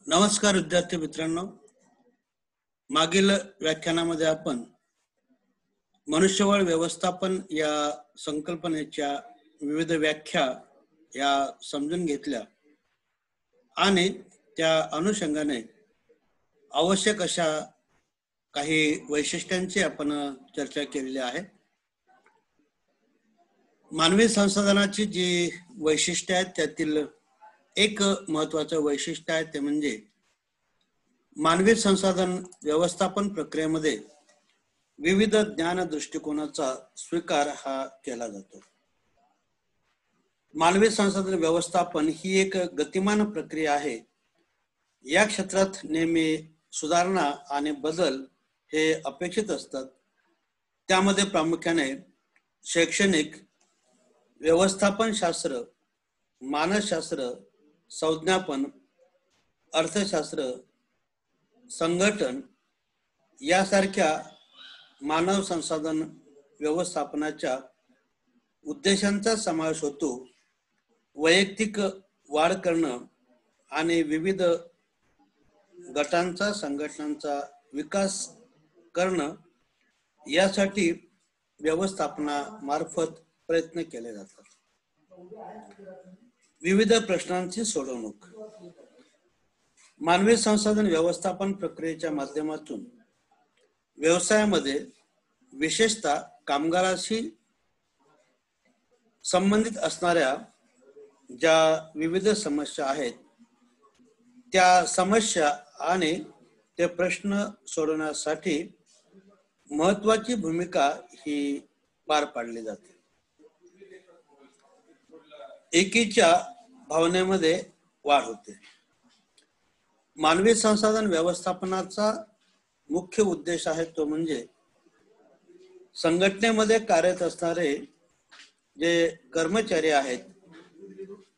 नमस्कार विद्यार्थी मित्रांनो, मागील व्याख्यानामध्ये आपण मनुष्यबळ व्यवस्थापन या संकल्पनेच्या विविध व्याख्या या समजून घेतल्या आणि त्या अनुषंगाने आवश्यक अशा काही वैशिष्ट्यांची आपण चर्चा केलेली आहे। मानवी संसाधनाची जी वैशिष्ट्ये आहेत त्यातील एक महत्त्वाचं वैशिष्ट्य आहे ते म्हणजे मानवी संसाधन व्यवस्थापन प्रक्रियेमध्ये विविध ज्ञान दृष्टिकोनाचा स्वीकार हा केला जातो। मानवी संसाधन व्यवस्थापन ही एक गतिमान प्रक्रिया आहे। या क्षेत्रात नेहमी सुधारणा आणि बदल हे अपेक्षित असतात। त्यामध्ये प्रामुख्याने शैक्षणिक, व्यवस्थापन शास्त्र, मानसशास्त्र, संज्ञापन, अर्थशास्त्र, संघटन यासारख्या मानव संसाधन व्यवस्थापनाच्या उद्देशांचा समावेश होतो। वैयक्तिक वाढ करणं आणि विविध गटांचा संघटनांचा विकास करणं यासाठी व्यवस्थापनामार्फत प्रयत्न केले जातात। विविध प्रश्नांची सोडवणूक मानवी संसाधन व्यवस्थापन प्रक्रियेच्या माध्यमातून व्यवसायामध्ये विशेषतः कामगाराशी संबंधित असणाऱ्या ज्या विविध समस्या आहेत त्या समस्या आणि ते प्रश्न सोडवण्यासाठी महत्त्वाची भूमिका ही पार पाडली जाते। एकीच्या भावनेमध्ये वाढ होते। मानवी संसाधन व्यवस्थापनाचा मुख्य उद्देश आहे तो म्हणजे संघटनेमध्ये कार्यरत असणारे जे कर्मचारी आहेत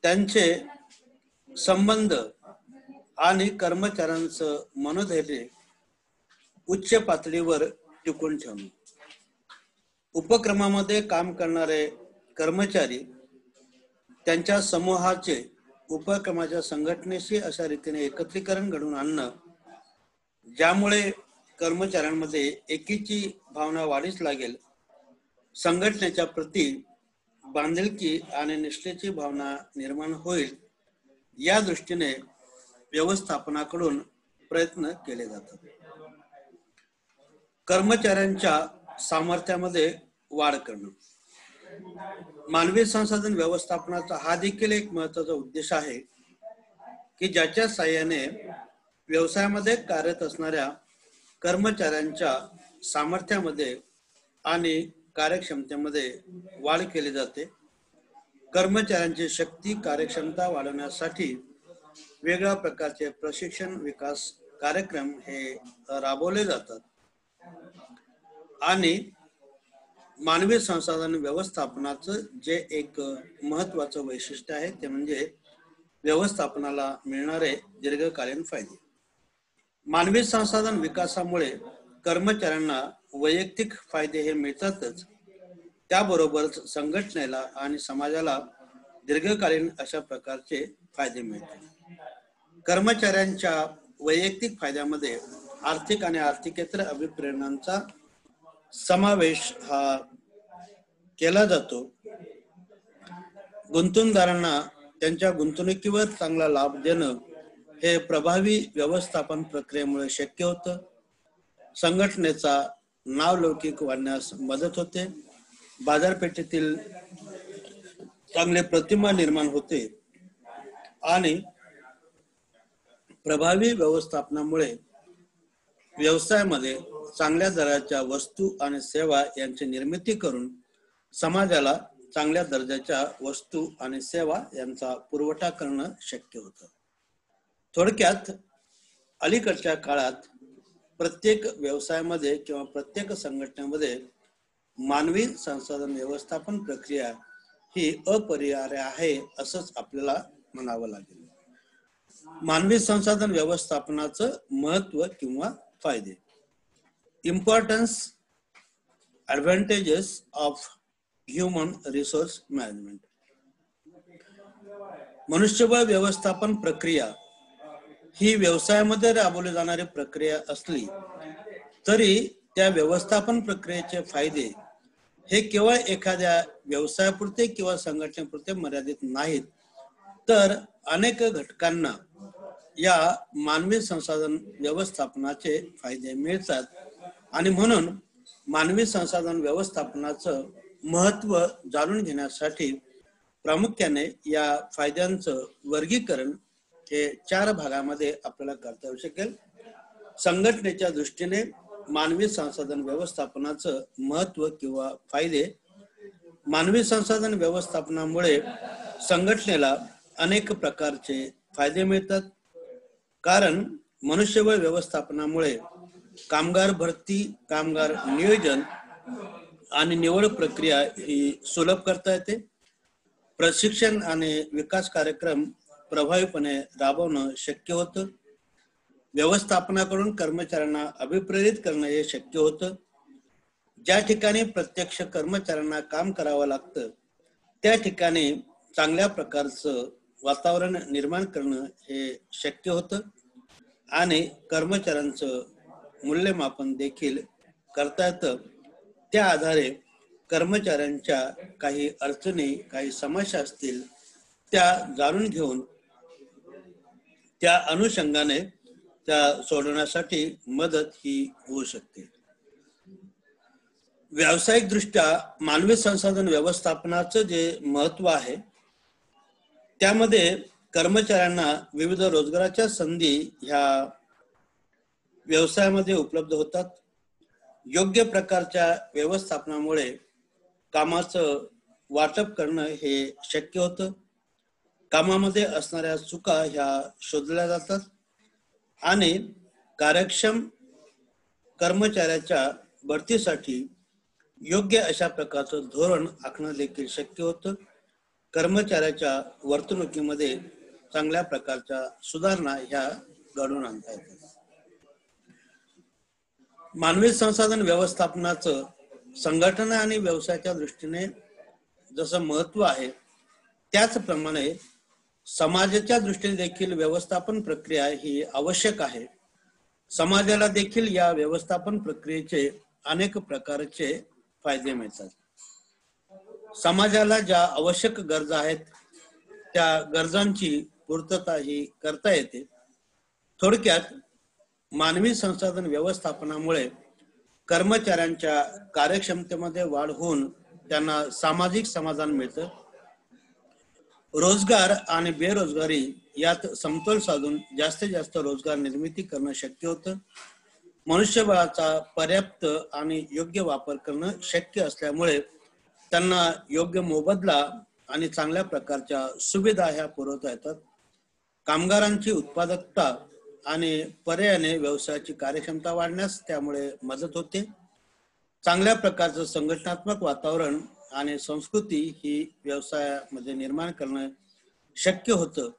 त्यांचे संबंध आणि कर्मचाऱ्यांचं मनोधैर्य उच्च पातळीवर टिकून ठेवणे। उपक्रमामध्ये काम करणारे कर्मचारी त्यांच्या समूहाचे उपक्रमाच्या संघटनेशी अशा रीतीने एकत्रीकरण घडवून आणणं ज्यामुळे कर्मचाऱ्यांमध्ये एकीची भावना वाढीस लागेल, संघटनेच्या प्रती बांधिलकी आणि निष्ठेची भावना निर्माण होईल, या दृष्टीने व्यवस्थापनाकडून प्रयत्न केले जातात। कर्मचाऱ्यांच्या सामर्थ्यामध्ये वाढ करणं मानवी संसाधन व्यवस्थापनाचा हा देखील एक महत्त्वाचा उद्देश आहे की ज्याच्या साहाय्याने व्यवसायामध्ये कार्यरत असणाऱ्या कर्मचाऱ्यांच्या सामर्थ्यामध्ये आणि कार्यक्षमतेमध्ये वाढ केली जाते। कर्मचाऱ्यांची शक्ती कार्यक्षमता वाढवण्यासाठी वेगळ्या प्रकारचे प्रशिक्षण विकास कार्यक्रम हे राबवले जातात आणि मानवी संसाधन व्यवस्थापनाचं जे एक महत्त्वाचं वैशिष्ट्य आहे ते म्हणजे व्यवस्थापनाला मिळणारे दीर्घकालीन फायदे। मानवी संसाधन विकासामुळे कर्मचाऱ्यांना वैयक्तिक फायदे हे मिळतातच, त्याबरोबरच संघटनेला आणि समाजाला दीर्घकालीन अशा प्रकारचे फायदे मिळतात। कर्मचाऱ्यांच्या वैयक्तिक फायद्यामध्ये आर्थिक आणि आर्थिकेतर अभिप्रेरणांचा समावेश हा केला जातो। गुंतवणूकदारांना त्यांच्या गुंतवणुकीवर चांगला लाभ देणं हे प्रभावी व्यवस्थापन प्रक्रियेमुळे शक्य होतं। संघटनेचा नावलौकिक वाढण्यास मदत होते, बाजारपेठेतील चांगले प्रतिमा निर्माण होते आणि प्रभावी व्यवस्थापनामुळे व्यवसायामध्ये चांगल्या दराच्या वस्तू आणि सेवा यांची निर्मिती करून समाजाला चांगल्या दर्जाच्या वस्तू आणि सेवा यांचा पुरवठा करणं शक्य होतं। थोडक्यात अलीकडच्या काळात प्रत्येक व्यवसायामध्ये किंवा प्रत्येक संघटनेमध्ये मानवी संसाधन व्यवस्थापन प्रक्रिया ही अपरिहार्य आहे असंच आपल्याला म्हणावं लागेल। मानवी संसाधन व्यवस्थापनाचं महत्त्व किंवा फायदे, importance, advantages of human resource management। मनुष्यबळ व्यवस्थापन प्रक्रिया ही व्यवसायामध्ये राबवली जाणारी प्रक्रिया असली तरी त्या व्यवस्थापन प्रक्रियेचे फायदे हे केवळ एखाद्या व्यवसायापुरते किंवा संघटनेपुरते मर्यादित नाहीत, तर अनेक घटकांना या मानवी संसाधन व्यवस्थापनाचे फायदे मिळतात. आणि म्हणून मानवी संसाधन व्यवस्थापनाचं महत्व जाणून घेण्यासाठी प्रामुख्याने या फायद्यांचं वर्गीकरण हे 4 भागामध्ये आपल्याला करता येऊ शकेल. संघटनेच्या दृष्टीने मानवी संसाधन व्यवस्थापनाचं महत्व किंवा फायदे. मानवी संसाधन व्यवस्थापनामुळे संघटनेला अनेक प्रकारचे फायदे मिळतात, कारण मनुष्यबळ व्यवस्थापनामुळे कामगार भरती, कामगार नियोजन आणि निवड प्रक्रिया ही सुलभ करता येते. प्रशिक्षण आणि विकास कार्यक्रम प्रभावीपणे राबवणं शक्य होतं. व्यवस्थापनाकडून कर्मचाऱ्यांना अभिप्रेरित करणं हे शक्य होतं. ज्या ठिकाणी प्रत्यक्ष कर्मचाऱ्यांना काम करावं लागतं त्या ठिकाणी चांगल्या प्रकारचं वातावरण निर्माण करणं हे शक्य होतं आणि कर्मचाऱ्यांचं मूल्यमापन देखील करता येतं. त्या आधारे कर्मचाऱ्यांच्या काही अडचणी, काही समस्या असतील त्या जाणून घेऊन त्या अनुषंगाने त्या सोडवण्यासाठी मदत ही होऊ शकते. व्यावसायिक दृष्ट्या मानवी संसाधन व्यवस्थापनाचं जे महत्व आहे त्यामध्ये कर्मचाऱ्यांना विविध रोजगाराच्या संधी ह्या व्यवसायामध्ये उपलब्ध होतात. योग्य प्रकारच्या व्यवस्थापनामुळे कामाचं वाटप करणं हे शक्य होतं. कामामध्ये असणाऱ्या चुका ह्या शोधल्या जातात आणि कार्यक्षम कर्मचाऱ्याच्या भरतीसाठी योग्य अशा प्रकारचं धोरण आखणं देखील शक्य होतं. कर्मचाऱ्याच्या वर्तणुकीमध्ये चांगल्या प्रकारच्या सुधारणा ह्या घडवून आणता येतात. मानवी संसाधन व्यवस्थापनाचं संघटना आणि व्यवसायाच्या दृष्टीने जसं महत्व आहे त्याचप्रमाणे समाजाच्या दृष्टीने देखील व्यवस्थापन प्रक्रिया ही आवश्यक आहे. समाजाला देखील या व्यवस्थापन प्रक्रियेचे अनेक प्रकारचे फायदे मिळतात. समाजाला ज्या आवश्यक गरजा आहेत त्या गरजांची पूर्तता ही करता येते. थोडक्यात मानवी संसाधन व्यवस्थापनामुळे कर्मचाऱ्यांच्या कार्यक्षमतेमध्ये वाढ होऊन त्यांना सामाजिक समाधान मिळतं. रोजगार आणि बेरोजगारी यात समतोल साधून जास्तीत जास्त रोजगार निर्मिती करणं शक्य होतं. मनुष्यबळाचा पर्याप्त आणि योग्य वापर करणं शक्य असल्यामुळे त्यांना योग्य मोबदला आणि चांगल्या प्रकारच्या सुविधा ह्या पुरवता येतात. कामगारांची उत्पादकता आणि पर्यायाने व्यवसायाची कार्यक्षमता वाढण्यास त्यामुळे मदत होते. चांगल्या प्रकारचं संघटनात्मक वातावरण आणि संस्कृती ही व्यवसायामध्ये निर्माण करणं शक्य होतं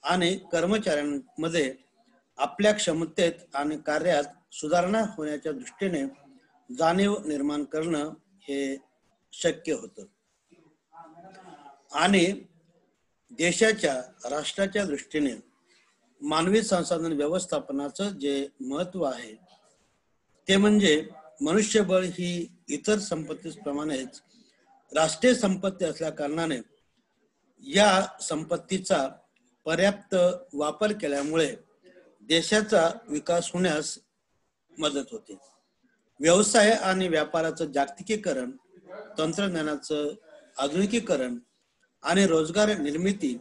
आणि कर्मचाऱ्यांमध्ये आपल्या क्षमतेत आणि कार्यात सुधारणा होण्याच्या दृष्टीने जाणीव निर्माण करणं हे शक्य होतं. आणि देशाच्या, राष्ट्राच्या दृष्टीने मानवी संसाधन व्यवस्थापनाचं जे महत्व आहे ते म्हणजे मनुष्यबळ ही इतर संपत्तीप्रमाणेच राष्ट्रीय संपत्ती असल्या कारणाने या संपत्तीचा पर्याप्त वापर केल्यामुळे देशाचा विकास होण्यास मदत होते. व्यवसाय आणि व्यापाराचं जागतिकीकरण, तंत्रज्ञानाचं आधुनिकीकरण आणि रोजगार निर्मिती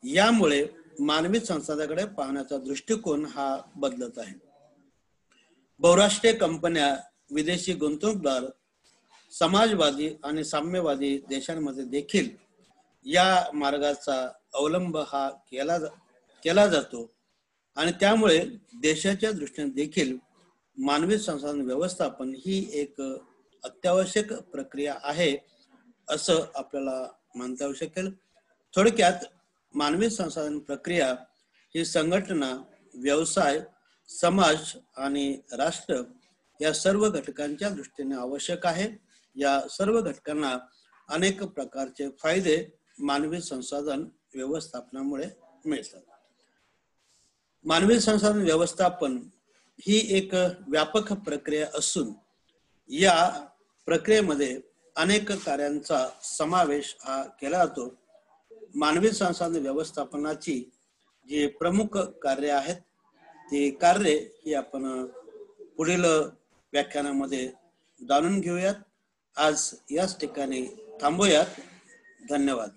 यामुळे मानवी संसाधनाकडे पाहण्याचा दृष्टिकोन हा बदलत आहे. बहुराष्ट्रीय कंपन्या, विदेशी गुंतवणूकदार, समाजवादी आणि साम्यवादी देशांमध्ये देखील या मार्गाचा अवलंब हा केला जातो आणि त्यामुळे देशाच्या दृष्टीने देखील मानवी संसाधन व्यवस्थापन ही एक अत्यावश्यक प्रक्रिया आहे असं आपल्याला म्हणता येऊ शकेल. थोडक्यात मानवी संसाधन प्रक्रिया ही संघटना, व्यवसाय, समाज आणि राष्ट्र या सर्व घटकांच्या दृष्टीने आवश्यक आहे. या सर्व घटकांना अनेक प्रकारचे फायदे मानवी संसाधन व्यवस्थापनामुळे मिळतात. मानवी संसाधन व्यवस्थापन ही एक व्यापक प्रक्रिया असून या प्रक्रियेमध्ये अनेक कार्यांचा समावेश हा केला जातो. मानवी संसाधन व्यवस्थापनाची जी प्रमुख कार्य आहेत ती कार्य ही आपण पुढील व्याख्यानामध्ये जाणून घेऊयात. आज याच ठिकाणी थांबूयात. धन्यवाद.